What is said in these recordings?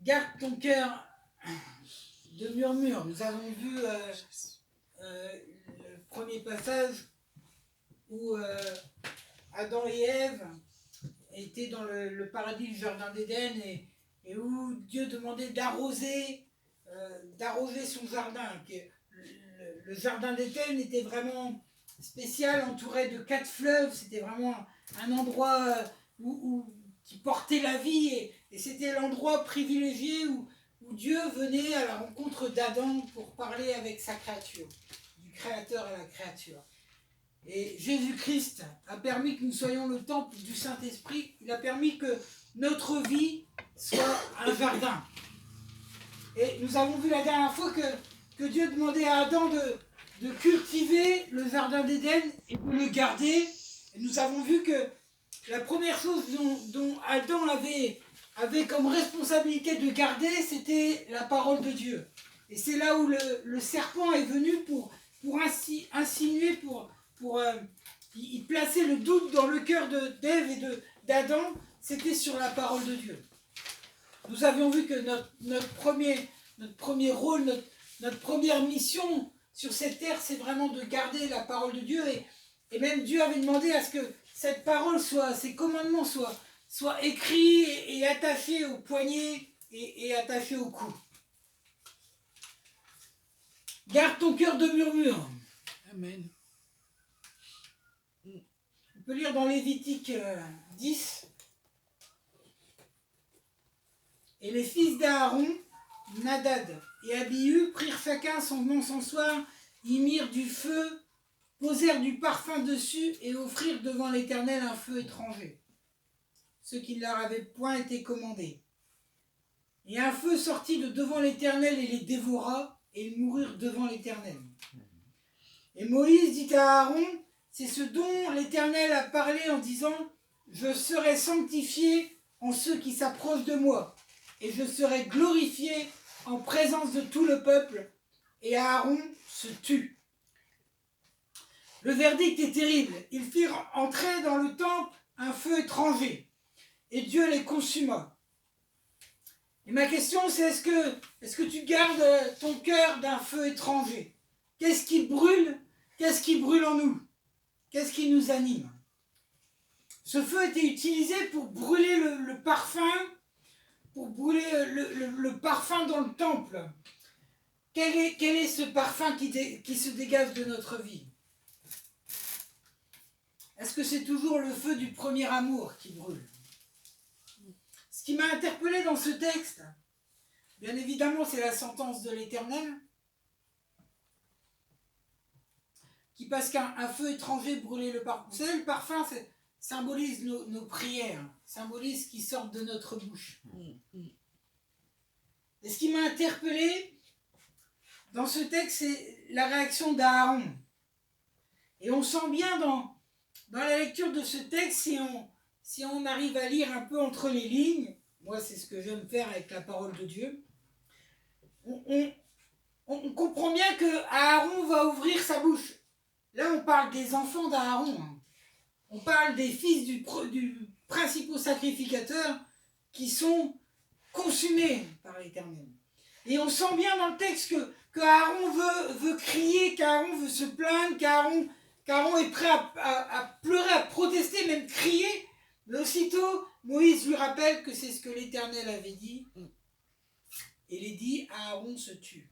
Garde ton cœur de murmure. Nous avons vu le premier passage où Adam et Ève étaient dans le paradis du jardin d'Éden et où Dieu demandait d'arroser son jardin. Le jardin d'Éden était vraiment spécial, entouré de 4 fleuves. C'était vraiment un endroit qui portait la vie et c'était l'endroit privilégié où Dieu venait à la rencontre d'Adam pour parler avec sa créature, du créateur à la créature. Et Jésus-Christ a permis que nous soyons le temple du Saint-Esprit. Il a permis que notre vie soit un jardin. Et nous avons vu la dernière fois que Dieu demandait à Adam de cultiver le jardin d'Éden et de le garder. Et nous avons vu que la première chose dont Adam avait comme responsabilité de garder, c'était la parole de Dieu. Et c'est là où le serpent est venu pour insinuer, il plaçait le doute dans le cœur d'Ève et d'Adam, c'était sur la parole de Dieu. Nous avions vu que notre premier rôle, notre première mission sur cette terre, c'est vraiment de garder la parole de Dieu. Et même Dieu avait demandé à ce que cette parole ces commandements soient écrits et attachés au poignet et attachés au cou. Garde ton cœur de murmure. Amen. On peut lire dans Lévitique 10. Et les fils d'Aaron, Nadab et Abihu, prirent chacun son encensoir, y mirent du feu, posèrent du parfum dessus et offrirent devant l'Éternel un feu étranger, ce qui ne leur avait point été commandé. Et un feu sortit de devant l'Éternel et les dévora, et ils moururent devant l'Éternel. Et Moïse dit à Aaron, c'est ce dont l'Éternel a parlé en disant, je serai sanctifié en ceux qui s'approchent de moi, et je serai glorifié en présence de tout le peuple. Et Aaron se tut. Le verdict est terrible. Ils firent entrer dans le temple un feu étranger, et Dieu les consuma. Et ma question, c'est est-ce que tu gardes ton cœur d'un feu étranger? Qu'est-ce qui brûle? Qu'est-ce qui brûle en nous? Qu'est-ce qui nous anime? Ce feu était utilisé pour brûler le parfum, pour brûler le parfum dans le temple. Quel est ce parfum qui se dégage de notre vie? Est-ce que c'est toujours le feu du premier amour qui brûle? Ce qui m'a interpellé dans ce texte, bien évidemment, c'est la sentence de l'Éternel, qui, parce qu'un feu étranger brûlait le parfum. Vous savez, le parfum symbolise nos prières, symbolise ce qui sort de notre bouche. Et ce qui m'a interpellé dans ce texte, c'est la réaction d'Aaron. Et on sent bien dans la lecture de ce texte, si on arrive à lire un peu entre les lignes, moi c'est ce que j'aime faire avec la parole de Dieu, on comprend bien que Aaron va ouvrir sa bouche. Là on parle des enfants d'Aaron, on parle des fils du principal sacrificateur qui sont consumés par l'Éternel. Et on sent bien dans le texte que Aaron veut crier, qu'Aaron veut se plaindre, qu'Aaron est prêt à pleurer, à protester, même crier. Mais aussitôt, Moïse lui rappelle que c'est ce que l'Éternel avait dit. Et il est dit, Aaron se tue.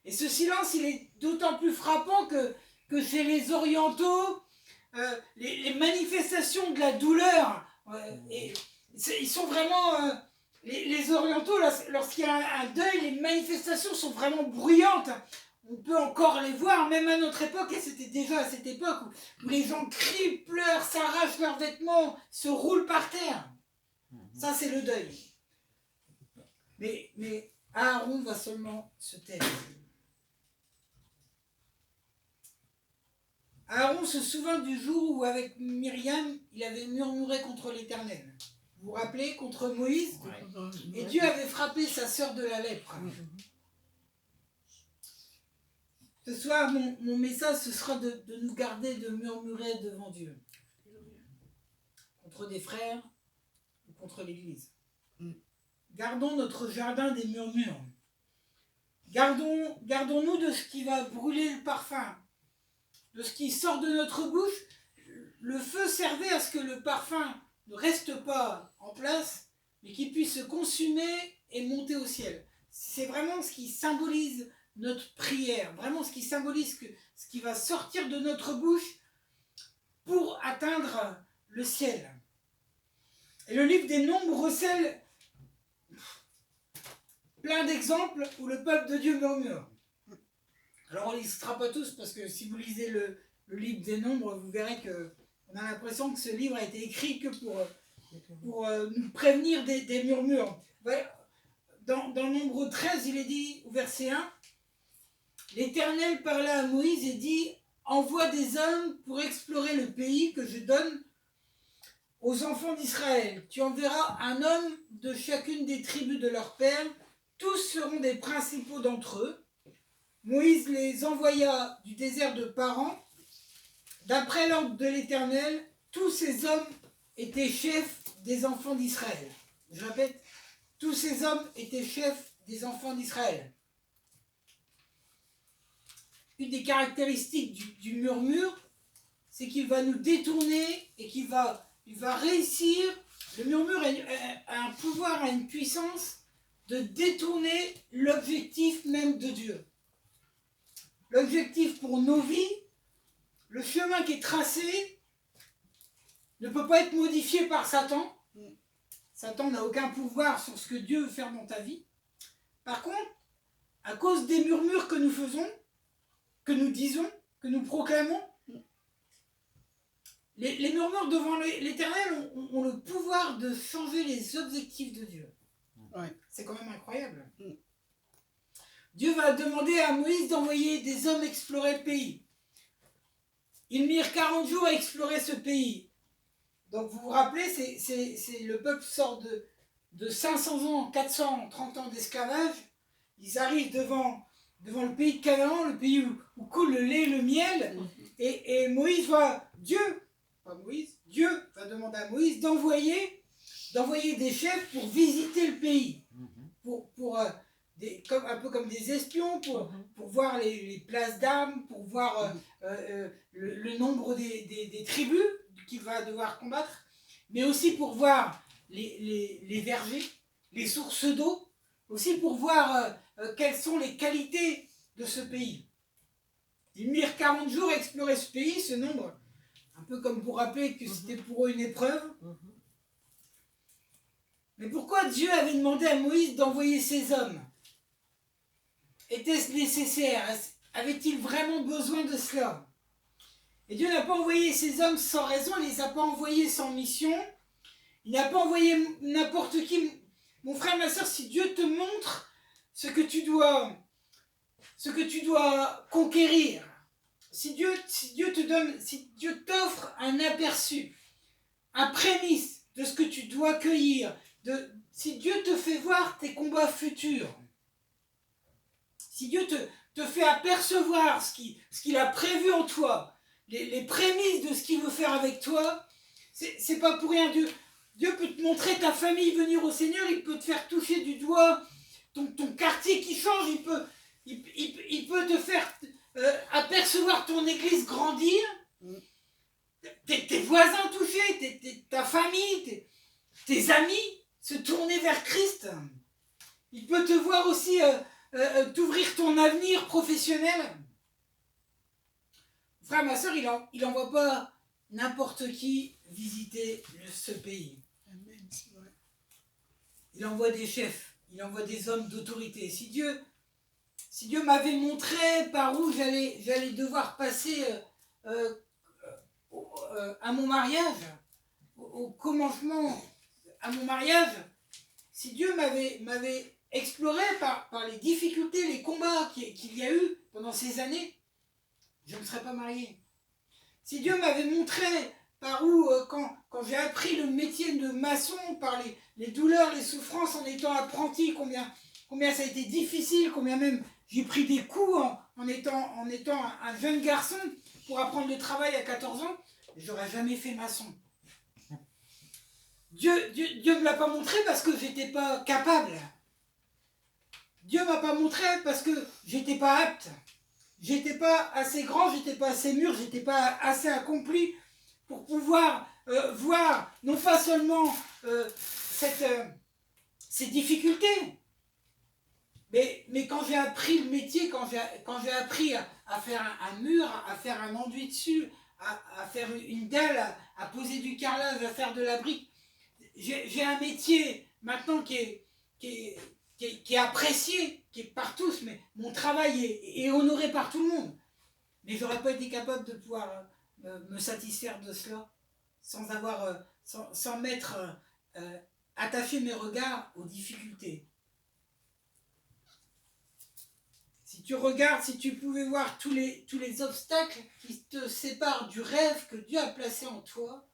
Et ce silence, il est d'autant plus frappant que chez les orientaux, les manifestations de la douleur, ils sont vraiment... Les orientaux, lorsqu'il y a un deuil, les manifestations sont vraiment bruyantes. On peut encore les voir, même à notre époque, et c'était déjà à cette époque où les gens crient, pleurent, s'arrachent leurs vêtements, se roulent par terre. Ça, c'est le deuil. Mais Aaron va seulement se taire. Aaron se souvint du jour où, avec Myriam, il avait murmuré contre l'Éternel. Vous vous rappelez, contre Moïse? Et Dieu avait frappé sa sœur de la lèpre. Ce soir, mon message, ce sera de nous garder de murmurer devant Dieu. Contre des frères ou contre l'Église. Gardons notre jardin des murmures. Gardons-nous de ce qui va brûler le parfum, de ce qui sort de notre bouche. Le feu servait à ce que le parfum ne reste pas en place, mais qu'il puisse se consumer et monter au ciel. C'est vraiment ce qui symbolise notre prière, vraiment ce qui symbolise ce qui va sortir de notre bouche pour atteindre le ciel. Et le livre des Nombres recèle plein d'exemples où le peuple de Dieu murmure. Alors on ne les citera pas tous parce que si vous lisez le livre des Nombres, vous verrez qu'on a l'impression que ce livre a été écrit que pour nous prévenir des murmures. Dans Nombre 13, il est dit au verset 1, l'Éternel parla à Moïse et dit, envoie des hommes pour explorer le pays que je donne aux enfants d'Israël. Tu enverras un homme de chacune des tribus de leur père. Tous seront des principaux d'entre eux. Moïse les envoya du désert de Paran. D'après l'ordre de l'Éternel, tous ces hommes étaient chefs des enfants d'Israël. Je répète, tous ces hommes étaient chefs des enfants d'Israël. Une des caractéristiques du murmure, c'est qu'il va nous détourner et qu'il va réussir. Le murmure a un pouvoir, a une puissance de détourner l'objectif même de Dieu. L'objectif pour nos vies, le chemin qui est tracé, ne peut pas être modifié par Satan. Satan n'a aucun pouvoir sur ce que Dieu veut faire dans ta vie. Par contre, à cause des murmures que nous faisons, que nous disons, que nous proclamons, les murmures devant l'Éternel ont le pouvoir de changer les objectifs de Dieu. Ouais. C'est quand même incroyable. Dieu va demander à Moïse d'envoyer des hommes explorer le pays. Ils mirent 40 jours à explorer ce pays. Donc vous vous rappelez, le peuple sort de 500 ans, 430 ans d'esclavage. Ils arrivent devant le pays de Canaan, le pays où coule le lait et le miel. Et Moïse va, Dieu va demander à Moïse d'envoyer des chefs pour visiter le pays. Un peu comme des espions, pour voir les places d'armes, pour voir le nombre des tribus qu'il va devoir combattre, mais aussi pour voir les vergers, les sources d'eau, aussi pour voir quelles sont les qualités de ce pays. Ils mirent 40 jours à explorer ce pays, ce nombre, un peu comme pour rappeler que c'était pour eux une épreuve. Mais pourquoi Dieu avait demandé à Moïse d'envoyer ces hommes? Était-ce nécessaire? Avait-il vraiment besoin de cela? Et Dieu n'a pas envoyé ces hommes sans raison, il ne les a pas envoyés sans mission, il n'a pas envoyé n'importe qui. Mon frère, ma soeur, si Dieu te montre ce que tu dois conquérir, si Dieu t'offre un aperçu, un prémisse de ce que tu dois cueillir, si Dieu te fait voir tes combats futurs, si Dieu te fait apercevoir ce qu'il a prévu en toi, les prémices de ce qu'il veut faire avec toi, c'est pas pour rien. Dieu peut te montrer ta famille venir au Seigneur, il peut te faire toucher du doigt ton quartier qui change, il peut te faire apercevoir ton église grandir, tes voisins touchés, ta famille, tes amis se tourner vers Christ. Il peut te voir aussi t'ouvrir ton avenir professionnel. Frère, ma soeur, il n'envoie pas n'importe qui visiter ce pays. Amen, c'est vrai. Il envoie des chefs, il envoie des hommes d'autorité. Si Dieu m'avait montré par où j'allais devoir passer à mon mariage, au commencement à mon mariage, si Dieu m'avait exploré par les difficultés, les combats qu'il y a eu pendant ces années, je ne me serais pas marié. Si Dieu m'avait montré par où, quand j'ai appris le métier de maçon, par les douleurs, les souffrances en étant apprenti, combien ça a été difficile, combien même j'ai pris des coups en étant un jeune garçon pour apprendre le travail à 14 ans, j'aurais jamais fait maçon. Dieu me l'a pas montré parce que j'étais pas capable. Dieu m'a pas montré parce que j'étais pas apte. J'étais pas assez grand, j'étais pas assez mûr, j'étais pas assez accompli pour pouvoir voir non pas seulement ces difficultés, mais quand j'ai appris le métier, quand j'ai appris à faire un mur, à faire un enduit dessus, à faire une dalle, à poser du carrelage, à faire de la brique, j'ai un métier maintenant qui est apprécié, qui est par tous, mais mon travail est honoré par tout le monde. Mais j'aurais pas été capable de pouvoir me satisfaire de cela sans avoir, sans mettre, attacher mes regards aux difficultés. Si tu regardes, si tu pouvais voir tous les obstacles qui te séparent du rêve que Dieu a placé en toi,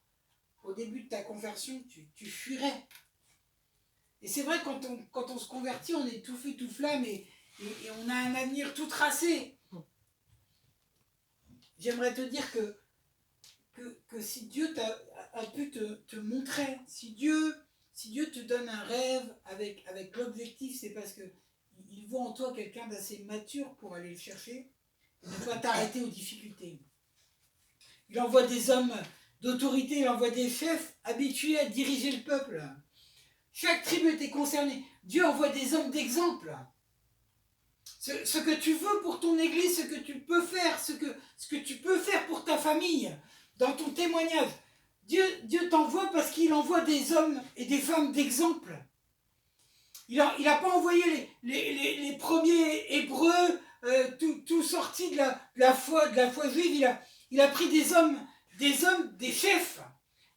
au début de ta conversion, tu fuirais. Et c'est vrai, quand on se convertit, on est tout feu, tout flamme et on a un avenir tout tracé. J'aimerais te dire que si Dieu a pu te montrer, si Dieu te donne un rêve avec l'objectif, c'est parce qu'il voit en toi quelqu'un d'assez mature pour aller le chercher, et ne pas t'arrêter aux difficultés. Il envoie des hommes d'autorité, il envoie des chefs habitués à diriger le peuple. Chaque tribu était concernée. Dieu envoie des hommes d'exemple. Ce que tu veux pour ton église, ce que tu peux faire, ce que tu peux faire pour ta famille, dans ton témoignage. Dieu t'envoie parce qu'il envoie des hommes et des femmes d'exemple. Il n'a pas envoyé les premiers Hébreux, tout sortis de la foi juive. Il a pris des hommes, des chefs,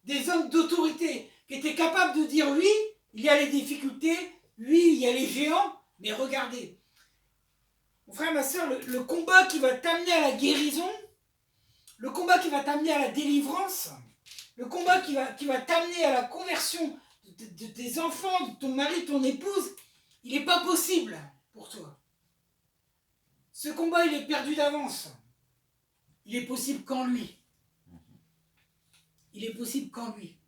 des hommes d'autorité, qui étaient capables de dire oui, il y a les difficultés, oui, il y a les géants, mais regardez. Mon frère, ma soeur, le combat qui va t'amener à la guérison, le combat qui va t'amener à la délivrance, le combat qui va t'amener à la conversion de tes enfants, de ton mari, de ton épouse, il n'est pas possible pour toi. Ce combat, il est perdu d'avance. Il est possible qu'en lui. Il est possible qu'en lui.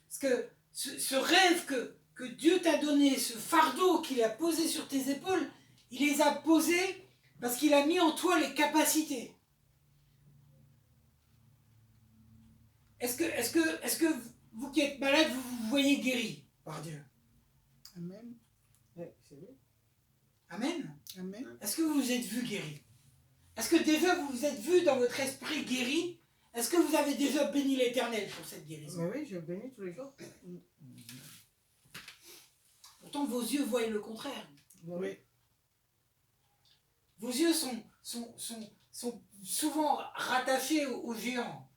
Parce que ce rêve que Dieu t'a donné, ce fardeau qu'il a posé sur tes épaules, il les a posés parce qu'il a mis en toi les capacités. Est-ce que vous qui êtes malade, vous vous voyez guéri par Dieu? Amen. Ouais, c'est vrai. Amen. Amen. Est-ce que vous vous êtes vu guéri? Est-ce que déjà vous vous êtes vu dans votre esprit guéri? Est-ce que vous avez déjà béni l'Éternel pour cette guérison? Oui, je bénis tous les jours. Pourtant, vos yeux voient le contraire. Oui. Vos yeux sont souvent rattachés aux géants,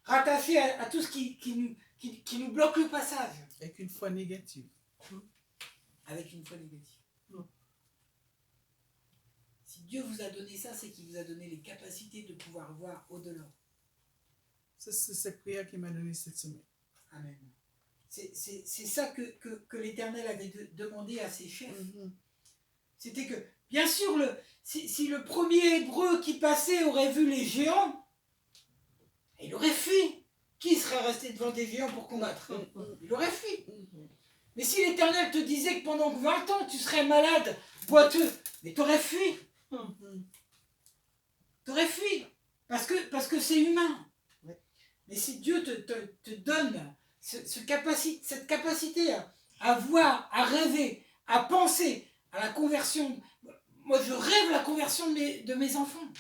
rattachés à tout ce qui nous bloque le passage. Avec une foi négative. Avec une foi négative. Si Dieu vous a donné ça, c'est qu'il vous a donné les capacités de pouvoir voir au-delà. C'est cette prière qu'il m'a donnée cette semaine. Amen. C'est ça que l'Éternel avait demandé à ses chefs. C'était que, bien sûr, si le premier Hébreu qui passait aurait vu les géants, il aurait fui. Qui serait resté devant des géants pour combattre? Il aurait fui. Mais si l'Éternel te disait que pendant 20 ans, tu serais malade, boiteux, mais t'aurais fui. T'aurais fui. Parce que c'est humain. Mais si Dieu te donne cette capacité à voir, à rêver, à penser à la conversion. Moi, je rêve la conversion de mes enfants.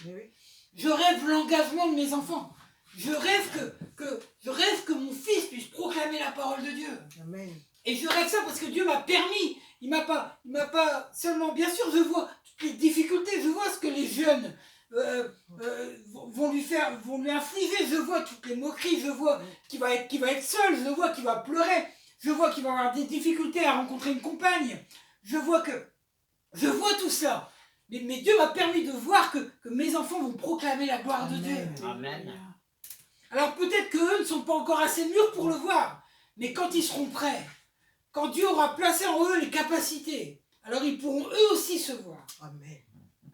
Je rêve l'engagement de mes enfants. Je rêve que mon fils puisse proclamer la parole de Dieu. Amen. Et je rêve ça parce que Dieu m'a permis. Il m'a pas seulement... Bien sûr, je vois toutes les difficultés. Je vois ce que les jeunes vont lui infliger. Je vois toutes les moqueries. Je vois qu'il va être seul. Je vois qu'il va pleurer. Je vois qu'il va avoir des difficultés à rencontrer une compagne. Je vois tout ça. Mais Dieu m'a permis de voir que mes enfants vont proclamer la gloire de Dieu. Amen. Alors peut-être qu'eux ne sont pas encore assez mûrs pour le voir. Mais quand ils seront prêts, quand Dieu aura placé en eux les capacités, alors ils pourront eux aussi se voir. Amen.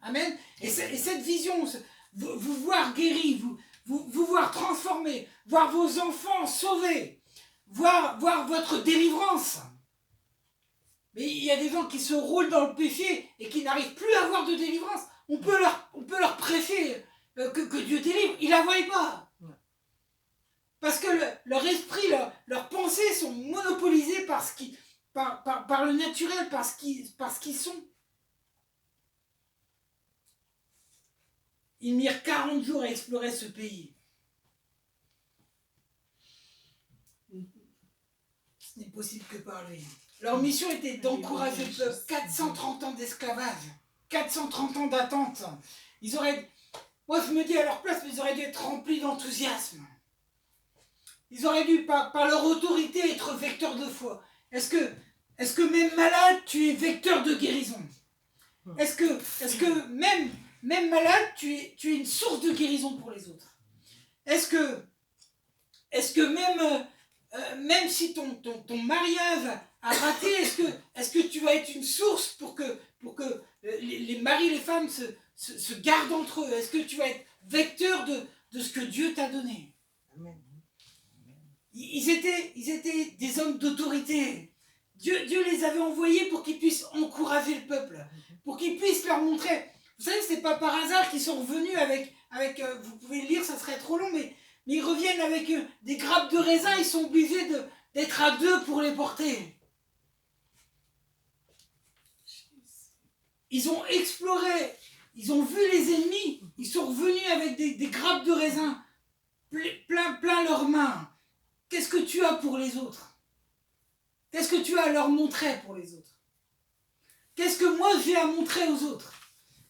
Amen. Et cette vision, vous voir guéris, vous voir transformés, voir vos enfants sauvés, voir votre délivrance. Mais il y a des gens qui se roulent dans le péché et qui n'arrivent plus à avoir de délivrance. On peut leur prêcher que Dieu délivre, ils ne la voient pas. Parce que leur esprit, leurs pensées sont monopolisées par le naturel, par ce qu'ils sont. Ils mirent 40 jours à explorer ce pays. Ce n'est possible que par lui. Leur mission était d'encourager le peuple. 430 ans d'esclavage, 430 ans d'attente. Moi je me dis à leur place, ils auraient dû être remplis d'enthousiasme. Ils auraient dû, par leur autorité, être vecteurs de foi. Est-ce que même malade, tu es vecteur de guérison? Est-ce que même malade, tu es une source de guérison pour les autres? Est-ce que même si ton mariage a raté, est-ce que tu vas être une source pour que les maris et les femmes se gardent entre eux? Est-ce que tu vas être vecteur de ce que Dieu t'a donné? Amen. Ils étaient des hommes d'autorité. Dieu les avait envoyés pour qu'ils puissent encourager le peuple, pour qu'ils puissent leur montrer. Vous savez, c'est pas par hasard qu'ils sont revenus avec vous pouvez le lire, ça serait trop long, mais ils reviennent avec des grappes de raisin. Ils sont obligés d'être à deux pour les porter. Ils ont exploré, ils ont vu les ennemis, ils sont revenus avec des grappes de raisin plein leurs mains. Qu'est-ce que tu as pour les autres? Qu'est-ce que tu as à leur montrer pour les autres? Qu'est-ce que moi j'ai à montrer aux autres?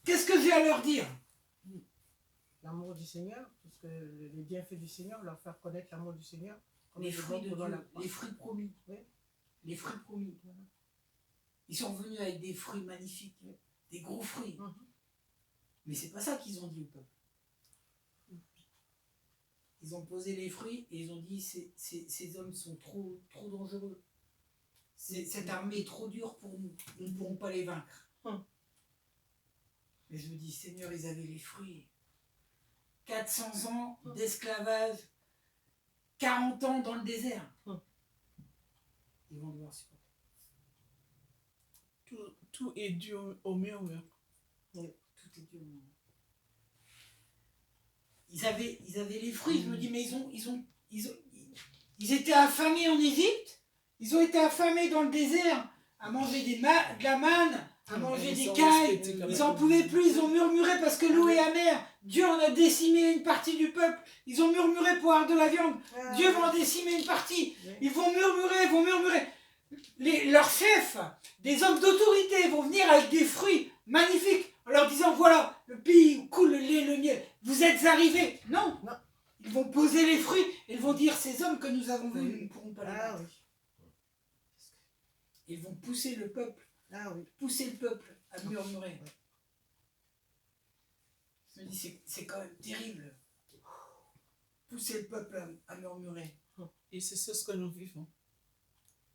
Qu'est-ce que j'ai à leur dire? L'amour du Seigneur, parce que les bienfaits du Seigneur, leur faire connaître l'amour du Seigneur. Les fruits de Dieu, les fruits promis. Oui. Les fruits promis. Ils sont revenus avec des fruits magnifiques, des gros fruits. Mais c'est pas ça qu'ils ont dit au peuple. Ils ont posé les fruits et ils ont dit ces hommes sont trop dangereux. Cette armée est trop dure pour nous. Nous ne pourrons pas les vaincre. Mais je me dis, Seigneur, ils avaient les fruits. 400 ans d'esclavage, 40 ans dans le désert. Ils vont devoir supporter. Tout est dû au murmure. Oui, tout est dû au murmure. Ils avaient les fruits, je me dis, mais ils étaient affamés en Égypte, ils ont été affamés dans le désert, à manger de la manne, à manger des cailles, ils n'en pouvaient plus, ils ont murmuré parce que l'eau est amère, Dieu en a décimé une partie du peuple, ils ont murmuré pour avoir de la viande, Dieu va en décimer une partie, ils vont murmurer. Leurs chefs, des hommes d'autorité, vont venir avec des fruits magnifiques, en leur disant, voilà, le pays où coule le lait, le miel, vous êtes arrivés. Non. Ils vont poser les fruits et ils vont dire, ces hommes que nous avons vus, nous ne pourrons pas les battre. Ils vont pousser le peuple, à murmurer. Je me dis, c'est quand même terrible. Pousser le peuple à murmurer. Et c'est ce que nous vivons.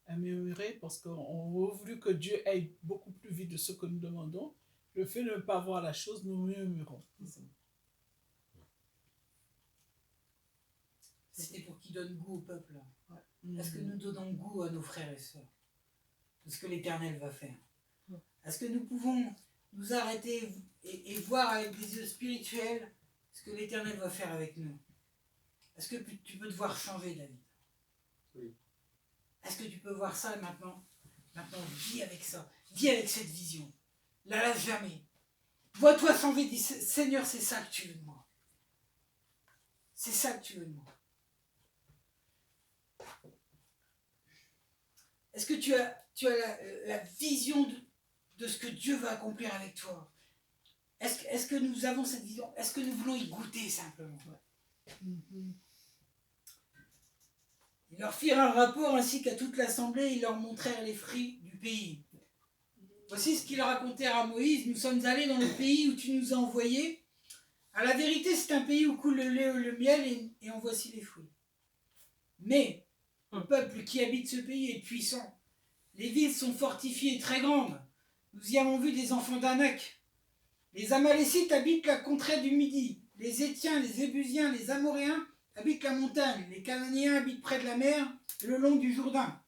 À murmurer parce qu'on aurait voulu que Dieu aille beaucoup plus vite de ce que nous demandons. Le fait de ne pas voir la chose, nous murmurons. C'était pour qu'il donne goût au peuple. Est-ce que nous donnons goût à nos frères et sœurs de ce que l'Éternel va faire? Est-ce que nous pouvons nous arrêter et voir avec des yeux spirituels ce que l'Éternel va faire avec nous? Est-ce que tu peux te voir changer, David? Oui. Est-ce que tu peux voir ça maintenant? Maintenant, vis avec ça. Vis avec cette vision. La lâche jamais. Vois-toi changer, dis, Seigneur, c'est ça que tu veux de moi. C'est ça que tu veux de moi. Est-ce que tu as la vision de ce que Dieu va accomplir avec toi? Est-ce que nous avons cette vision? Est-ce que nous voulons y goûter simplement? Ils leur firent un rapport ainsi qu'à toute l'assemblée, ils leur montrèrent les fruits du pays. Voici ce qu'ils racontèrent à Moïse: nous sommes allés dans le pays où tu nous as envoyés. À la vérité, c'est un pays où coule le lait et le miel, et en voici les fruits. Mais le peuple qui habite ce pays est puissant. Les villes sont fortifiées et très grandes. Nous y avons vu des enfants d'Anak. Les Amalécites habitent la contrée du Midi. Les Étiens, les Ébusiens, les Amoréens habitent la montagne. Les Cananéens habitent près de la mer. le long du Jourdain.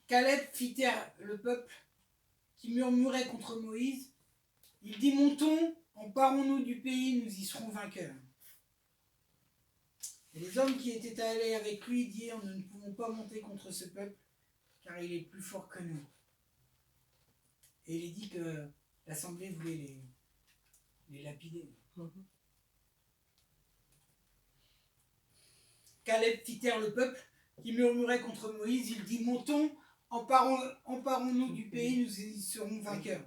Caleb fit taire le peuple qui murmurait contre Moïse. Il dit, montons, emparons-nous du pays, nous y serons vainqueurs. Et les hommes qui étaient allés avec lui dirent, nous ne pouvons pas monter contre ce peuple, car il est plus fort que nous. Et il est dit que l'assemblée voulait les lapider. Caleb fit taire le peuple qui murmurait contre Moïse. Il dit, montons, emparons-nous du pays, nous y serons vainqueurs.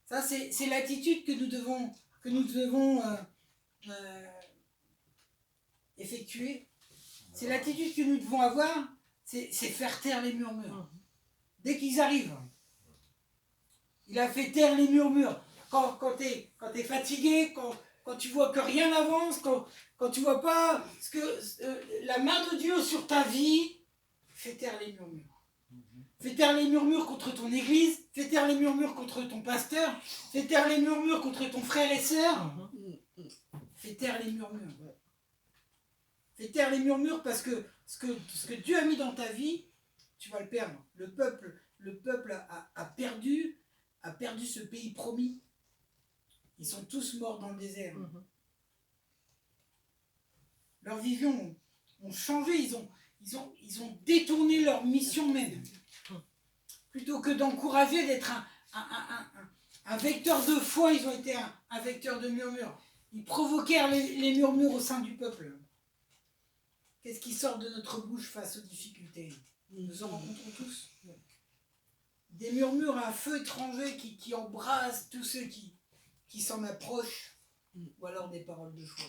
Ça, c'est l'attitude que nous devons effectuer. C'est l'attitude que nous devons avoir, c'est faire taire les murmures. Dès qu'ils arrivent, il a fait taire les murmures. Quand tu es fatigué, quand tu vois que rien n'avance, quand tu vois pas la main de Dieu sur ta vie, fais taire les murmures. Fais taire les murmures contre ton église, fais taire les murmures contre ton pasteur, fais taire les murmures contre ton frère et sœur. Fais taire les murmures. Fais taire les murmures parce que ce que Dieu a mis dans ta vie, tu vas le perdre. Le peuple a perdu ce pays promis. Ils sont tous morts dans le désert. Leurs visions ont changé, ils ont détourné leur mission même. Plutôt que d'encourager, d'être un vecteur de foi, ils ont été un vecteur de murmures. Ils provoquèrent les murmures au sein du peuple. Qu'est-ce qui sort de notre bouche face aux difficultés? Nous en rencontrons tous. Des murmures, un feu étranger qui embrase tous ceux qui s'en approchent, ou alors des paroles de foi.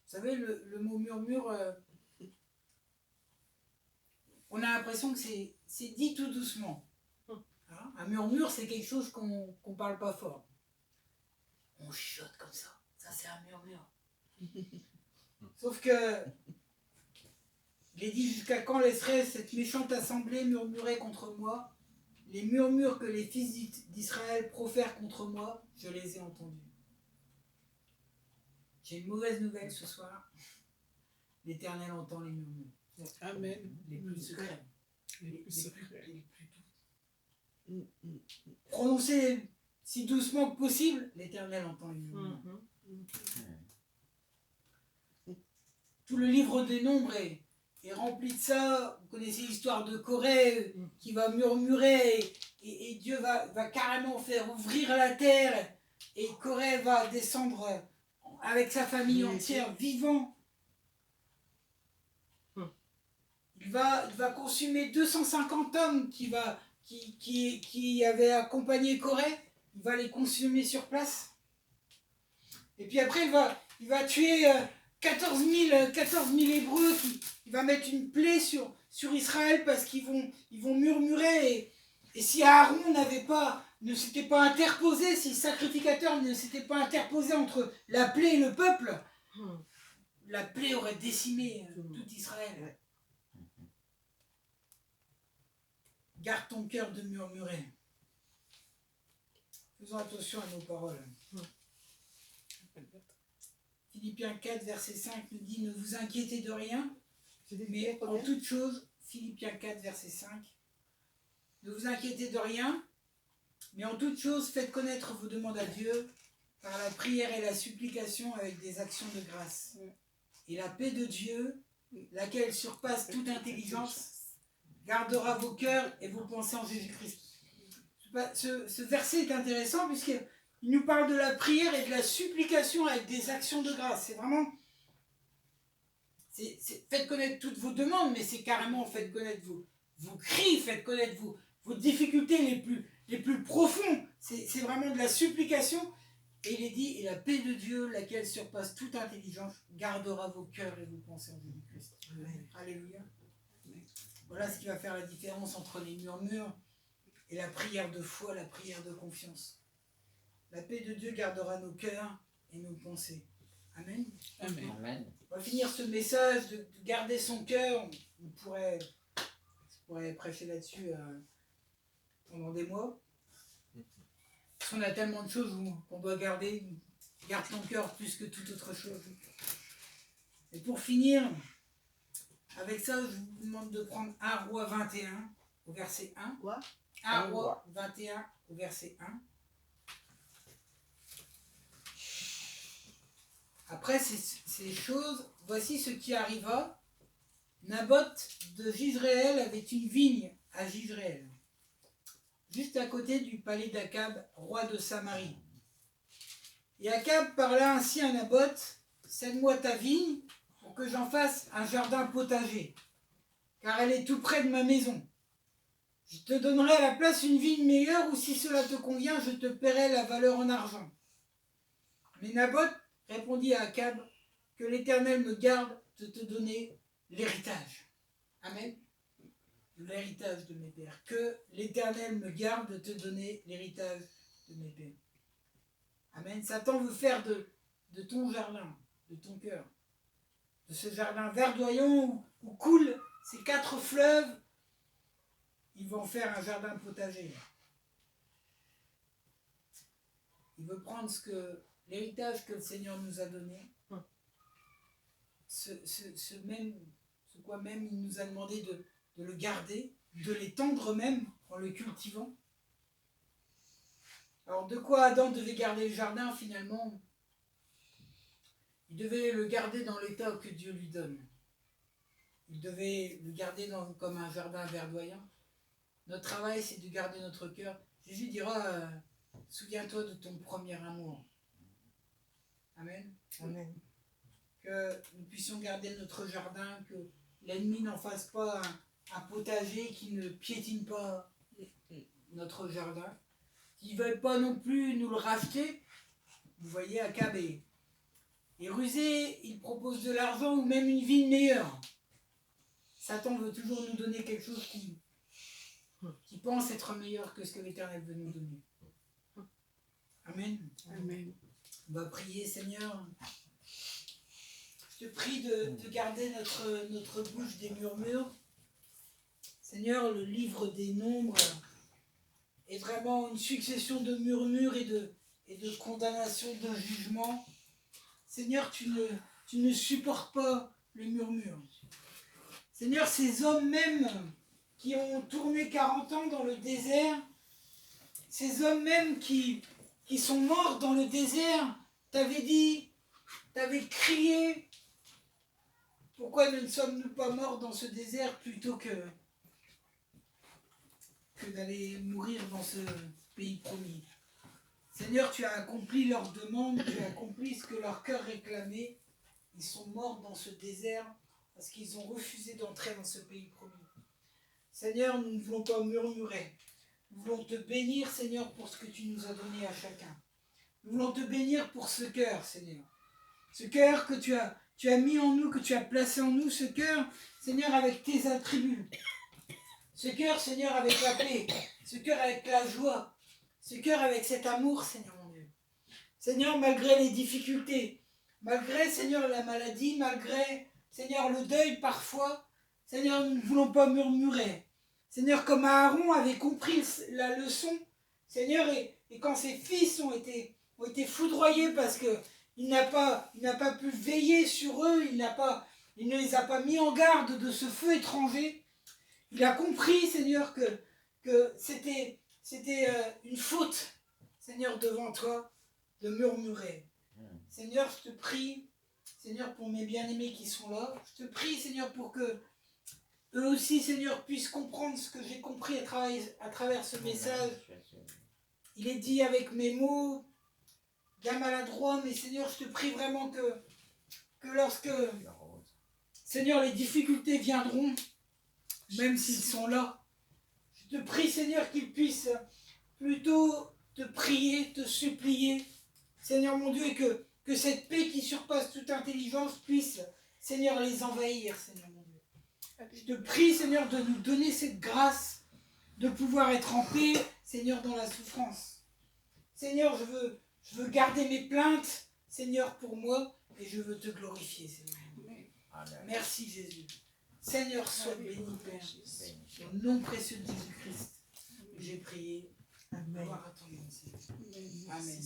Vous savez, le mot murmure, on a l'impression que c'est dit tout doucement. Hein? Un murmure, c'est quelque chose qu'on ne parle pas fort. On chuchote comme ça. Ça, c'est un murmure. Sauf que, il est dit, jusqu'à quand laisserait cette méchante assemblée murmurer contre moi? Les murmures que les fils d'Israël profèrent contre moi, je les ai entendus. J'ai une mauvaise nouvelle ce soir. L'Éternel entend les murmures. Amen. Les plus secrets. Les plus secrets. Les plus doux. Prononcez si doucement que possible, l'Éternel entend les murmures. Tout le livre des Nombres est rempli de ça. Vous connaissez l'histoire de Corée qui va murmurer et Dieu va carrément faire ouvrir la terre et Corée va descendre avec sa famille entière, vivant. Il va consumer 250 hommes qui avaient accompagné Corée. Il va les consumer sur place. Et puis après, il va tuer 14 000 Hébreux. Il va mettre une plaie sur Israël parce qu'ils vont murmurer. Et si Aaron ne s'était pas interposé, si le sacrificateur ne s'était pas interposé entre la plaie et le peuple, la plaie aurait décimé tout Israël. Garde ton cœur de murmurer. Faisons attention à nos paroles. Philippiens 4, verset 5 nous dit, ne vous inquiétez de rien, mais en toute chose, Philippiens 4, verset 5, ne vous inquiétez de rien, mais en toute chose, faites connaître vos demandes à Dieu par la prière et la supplication avec des actions de grâce. Et la paix de Dieu, laquelle surpasse toute intelligence, gardera vos cœurs et vos pensées en Jésus-Christ. Ce verset est intéressant puisqu'il nous parle de la prière et de la supplication avec des actions de grâce. C'est vraiment... faites connaître toutes vos demandes, mais c'est carrément faites connaître vos cris, faites connaître vos difficultés les plus profondes. C'est vraiment de la supplication. Et il est dit, et la paix de Dieu, laquelle surpasse toute intelligence, gardera vos cœurs et vos pensées en Jésus-Christ. Alléluia. Voilà ce qui va faire la différence entre les murmures et la prière de foi, la prière de confiance. La paix de Dieu gardera nos cœurs et nos pensées. Amen. Amen. On va finir ce message de garder son cœur. Je pourrais prêcher là-dessus pendant des mois. Parce qu'on a tellement de choses qu'on doit garder. Garde ton cœur plus que toute autre chose. Et pour finir, avec ça, je vous demande de prendre 1 Roi 21 au verset 1. Quoi? 1 Roi 21 au verset 1. Après ces choses, voici ce qui arriva. Naboth de Jizréel avait une vigne à Jizréel, juste à côté du palais d'Akab, roi de Samarie. Et Akab parla ainsi à Naboth, cède-moi ta vigne pour que j'en fasse un jardin potager, car elle est tout près de ma maison. Je te donnerai à la place une vigne meilleure, ou si cela te convient, je te paierai la valeur en argent. Mais Naboth répondit à Akab, que l'Éternel me garde de te donner l'héritage. Amen. L'héritage de mes pères. Que l'Éternel me garde de te donner l'héritage de mes pères. Amen. Satan veut faire de ton jardin, de ton cœur, de ce jardin verdoyant où coulent ces 4 fleuves, il va en faire un jardin potager. Il veut prendre l'héritage que le Seigneur nous a donné, ce quoi même il nous a demandé de le garder, de l'étendre même en le cultivant. Alors de quoi Adam devait garder le jardin finalement? Il devait le garder dans l'état que Dieu lui donne. Il devait le garder comme un jardin verdoyant. Notre travail, c'est de garder notre cœur. Jésus dira, souviens-toi de ton premier amour. Amen. Amen. Que nous puissions garder notre jardin, que l'ennemi n'en fasse pas un potager qui ne piétine pas notre jardin, qui ne veuille pas non plus nous le racheter. Vous voyez, Akab est rusé, il propose de l'argent ou même une vie meilleure. Satan veut toujours nous donner quelque chose qui pense être meilleur que ce que l'Éternel veut nous donner. Amen. Amen. On va prier, Seigneur. Je te prie de garder notre bouche des murmures. Seigneur, le livre des Nombres est vraiment une succession de murmures et de condamnations, de jugements. Seigneur, tu ne supportes pas le murmure. Seigneur, ces hommes même qui ont tourné 40 ans dans le désert, ces hommes même qui sont morts dans le désert, t'avais dit, t'avais crié, pourquoi ne sommes-nous pas morts dans ce désert plutôt que d'aller mourir dans ce pays promis? Seigneur, tu as accompli leur demande, tu as accompli ce que leur cœur réclamait. Ils sont morts dans ce désert parce qu'ils ont refusé d'entrer dans ce pays promis. Seigneur, nous ne voulons pas murmurer. Nous voulons te bénir, Seigneur, pour ce que tu nous as donné à chacun. Nous voulons te bénir pour ce cœur, Seigneur. Ce cœur que tu as mis en nous, que tu as placé en nous, ce cœur, Seigneur, avec tes attributs. Ce cœur, Seigneur, avec la paix. Ce cœur avec la joie. Ce cœur avec cet amour, Seigneur mon Dieu. Seigneur, malgré les difficultés, malgré, Seigneur, la maladie, malgré, Seigneur, le deuil parfois, Seigneur, nous ne voulons pas murmurer. Seigneur, comme Aaron avait compris la leçon, Seigneur, et quand ses fils ont été foudroyés parce qu'il n'a pas pu veiller sur eux, il ne les a pas mis en garde de ce feu étranger, il a compris, Seigneur, que c'était une faute, Seigneur, devant toi, de murmurer. Seigneur, je te prie, Seigneur, pour mes bien-aimés qui sont là, je te prie, Seigneur, pour que eux aussi, Seigneur, puissent comprendre ce que j'ai compris à travers ce message. Il est dit avec mes mots, bien maladroits, mais Seigneur, je te prie vraiment que lorsque, Seigneur, les difficultés viendront, même s'ils sont là, je te prie, Seigneur, qu'ils puissent plutôt te prier, te supplier, Seigneur mon Dieu, et que cette paix qui surpasse toute intelligence puisse, Seigneur, les envahir, Seigneur mon Dieu. Je te prie, Seigneur, de nous donner cette grâce de pouvoir être en paix, Seigneur, dans la souffrance. Seigneur, je veux garder mes plaintes, Seigneur, pour moi, et je veux te glorifier, Seigneur. Amen. Merci, Jésus. Seigneur, sois béni, Père. Au nom précieux de Jésus-Christ, j'ai prié. Gloire à ton nom, Seigneur. Amen.